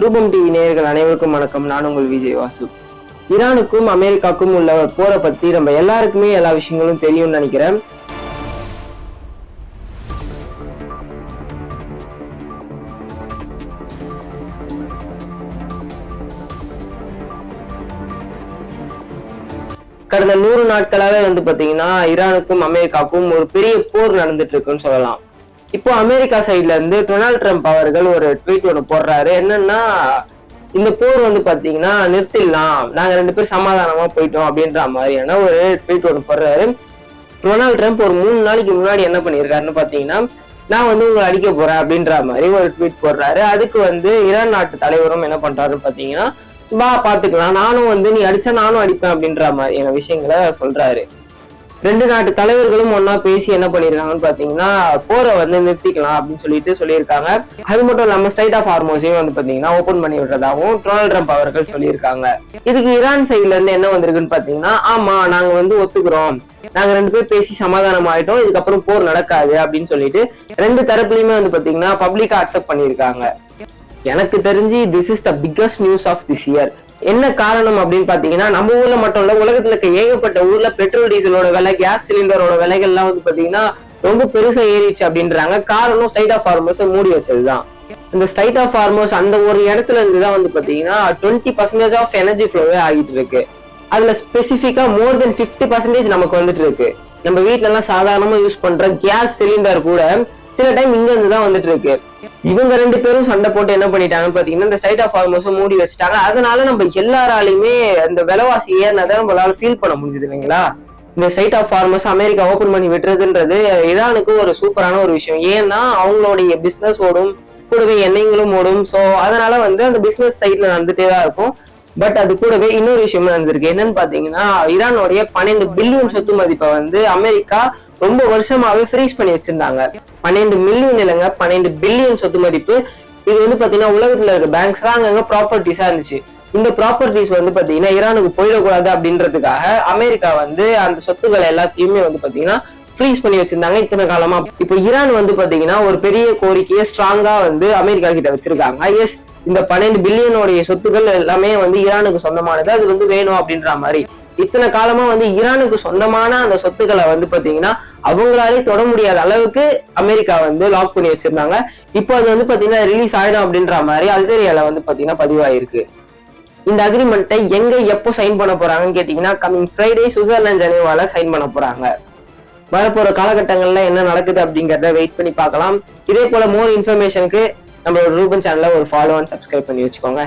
ரூபம் டிவி நேயர்கள் அனைவருக்கும் வணக்கம். நான் உங்கள் விஜய் வாசு. ஈரானுக்கும் அமெரிக்காவுக்கும் உள்ள போரை பத்தி நம்ம எல்லாருக்குமே எல்லா விஷயங்களும் தெரியும்னு நினைக்கிறேன். கடந்த 100 நாட்களாவே பாத்தீங்கன்னா ஈரானுக்கும் அமெரிக்காவுக்கும் ஒரு பெரிய போர் நடந்துட்டு இருக்குன்னு சொல்லலாம். இப்போ அமெரிக்கா சைட்ல இருந்து டொனால்ட் ட்ரம்ப் அவர்கள் ஒரு ட்வீட் ஒன்று போடுறாரு. என்னன்னா, இந்த போர் பாத்தீங்கன்னா நிறுத்திடலாம், நாங்க 2 பேரும் சமாதானமா போயிட்டோம் அப்படின்ற மாதிரியான ஒரு ட்வீட் ஒன்று போடுறாரு. டொனால்ட் ட்ரம்ப் ஒரு 3 நாளைக்கு முன்னாடி என்ன பண்ணியிருக்காருன்னு பாத்தீங்கன்னா, நான் உங்களை அடிக்க போறேன் அப்படின்ற மாதிரி ஒரு ட்வீட் போடுறாரு. அதுக்கு ஈரான் நாட்டு தலைவரும் என்ன பண்றாருன்னு பாத்தீங்கன்னா, பாத்துக்கலாம், நானும் நீ அடிச்சா நானும் அடிப்பேன் அப்படின்ற மாதிரியான விஷயங்களை சொல்றாரு. 2 நாட்டு தலைவர்களும் ஒன்னா பேசி என்ன பண்ணிருக்காங்கன்னு பாத்தீங்கன்னா, போரை நிறுத்திக்கலாம் அப்படின்னு சொல்லியிருக்காங்க. அது மட்டும் இல்லாம ஸ்ட்ரைட் ஆஃப் ஹார்மோஸையும் பாத்தீங்கன்னா ஓபன் பண்ணி விடுறதாகவும் டொனால்ட் ட்ரம்ப் அவர்கள் சொல்லியிருக்காங்க. இதுக்கு ஈரான் சைட்ல இருந்து என்ன வந்திருக்குன்னு பாத்தீங்கன்னா, ஆமா நாங்க ஒத்துக்கிறோம், நாங்க 2 பேர் பேசி சமாதானம் ஆயிட்டோம், இதுக்கப்புறம் போர் நடக்காது அப்படின்னு சொல்லிட்டு 2 தரப்புலயுமே பாத்தீங்கன்னா பப்ளிக்கா அக்செப்ட் பண்ணியிருக்காங்க. எனக்கு தெரிஞ்சு this is the biggest news of this year. என்ன காரணம் அப்படின்னு பாத்தீங்கன்னா, நம்ம ஊர்ல மட்டும் இல்ல, உலகத்துல இருக்க ஏகப்பட்ட ஊர்ல பெட்ரோல் டீசலோட விலை, கேஸ் சிலிண்டரோட விலைகள்லாம் பாத்தீங்கன்னா ரொம்ப பெருசா ஏறிச்சு அப்படின்றாங்க. காரணம் ஸ்ட்ரைட் ஆஃப் ஹார்மோஸை மூடி வச்சதுதான். இந்த ஸ்ட்ரைட் ஆஃப் ஹார்மோஸ் அந்த ஒரு இடத்துல இருந்துதான் பாத்தீங்கன்னா 20% ஆஃப் எனர்ஜி ஃப்ளோவே ஆகிட்டு இருக்கு. அதுல ஸ்பெசிபிக்கா மோர் தென் 50% நமக்கு இருக்கு. நம்ம வீட்டுல எல்லாம் சாதாரணமா யூஸ் பண்ற கேஸ் சிலிண்டர் கூட சில டைம் இங்க இருந்துதான் இருக்கு. இவங்க 2 பேரும் சண்டை போட்டு என்ன பண்ணிட்டாங்கன்னு பாத்தீங்கன்னா, இந்த ஸ்ட்ரைட் ஆஃப் ஹார்மோஸும் மூடி வச்சுட்டாங்க. அதனால நம்ம எல்லாராலையுமே அந்த விலைவாசி ஏறினதை நம்மளால ஃபீல் பண்ண முடிஞ்சது இல்லைங்களா. இந்த strait of Hormuz America open பண்ணி விட்டுறதுன்றது ஈரானுக்கு ஒரு சூப்பரான ஒரு விஷயம். ஏன்னா அவங்களுடைய பிசினஸ் ஓடும், கூடவே எண்ணெய்களும் ஓடும். ஸோ அதனால அந்த பிசினஸ் சைட்ல நடந்துட்டே தான் இருக்கும். பட் அது கூடவே இன்னொரு விஷயம் நடந்திருக்கு. என்னன்னு பாத்தீங்கன்னா, ஈரானுடைய 12 பில்லியன் சொத்து மதிப்பை அமெரிக்கா ரொம்ப வருஷமாவே ஃப்ரீஸ் பண்ணி வச்சிருந்தாங்க. 12 மில்லியன் இல்லைங்க, 12 பில்லியன் சொத்து மதிப்பு. இது பாத்தீங்கன்னா உலகத்துல இருக்க பேங்க்ஸ் தான் அங்கங்க ப்ராப்பர்ட்டிஸா இருந்துச்சு. இந்த ப்ராப்பர்ட்டிஸ் பாத்தீங்கன்னா ஈரானுக்கு போயிடக்கூடாது அப்படின்றதுக்காக அமெரிக்கா அந்த சொத்துக்களை எல்லாத்தையுமே பாத்தீங்கன்னா ஃப்ரீஸ் பண்ணி வச்சிருந்தாங்க இத்தனை காலமா. இப்போ ஈரான் பாத்தீங்கன்னா ஒரு பெரிய கோரிக்கையை ஸ்ட்ராங்கா அமெரிக்கா கிட்ட வச்சிருக்காங்க. எஸ், இந்த 12 பில்லியனுடைய சொத்துக்கள் எல்லாமே ஈரானுக்கு சொந்தமானது, அது வேணும் அப்படின்ற மாதிரி. இத்தனை காலமா ஈரானுக்கு சொந்தமான அந்த சொத்துக்களை பாத்தீங்கன்னா அவங்களாலே தொட முடியாத அளவுக்கு அமெரிக்கா லாக் பண்ணி வச்சிருந்தாங்க. இப்போ அது பாத்தீங்கன்னா ரிலீஸ் ஆயிடும் அப்படின்ற மாதிரி அல்ஜீரியால பாத்தீங்கன்னா பதிவாயிருக்கு. இந்த அக்ரிமெண்ட்டை எங்க எப்போ சைன் பண்ண போறாங்கன்னு கேட்டீங்கன்னா, கமிங் ஃப்ரைடே சுவிட்சர்லாந்து ஜெனீவால சைன் பண்ண போறாங்க. வரப்போற காலகட்டங்கள்ல என்ன நடக்குது அப்படிங்கறத வெயிட் பண்ணி பார்க்கலாம். இதே போல மோர் இன்ஃபர்மேஷனுக்கு நம்மளோட ரூபன் சேனல்ல ஒரு ஃபாலோ அண்ட் சப்ஸ்கிரைப் பண்ணி வச்சுக்கோங்க.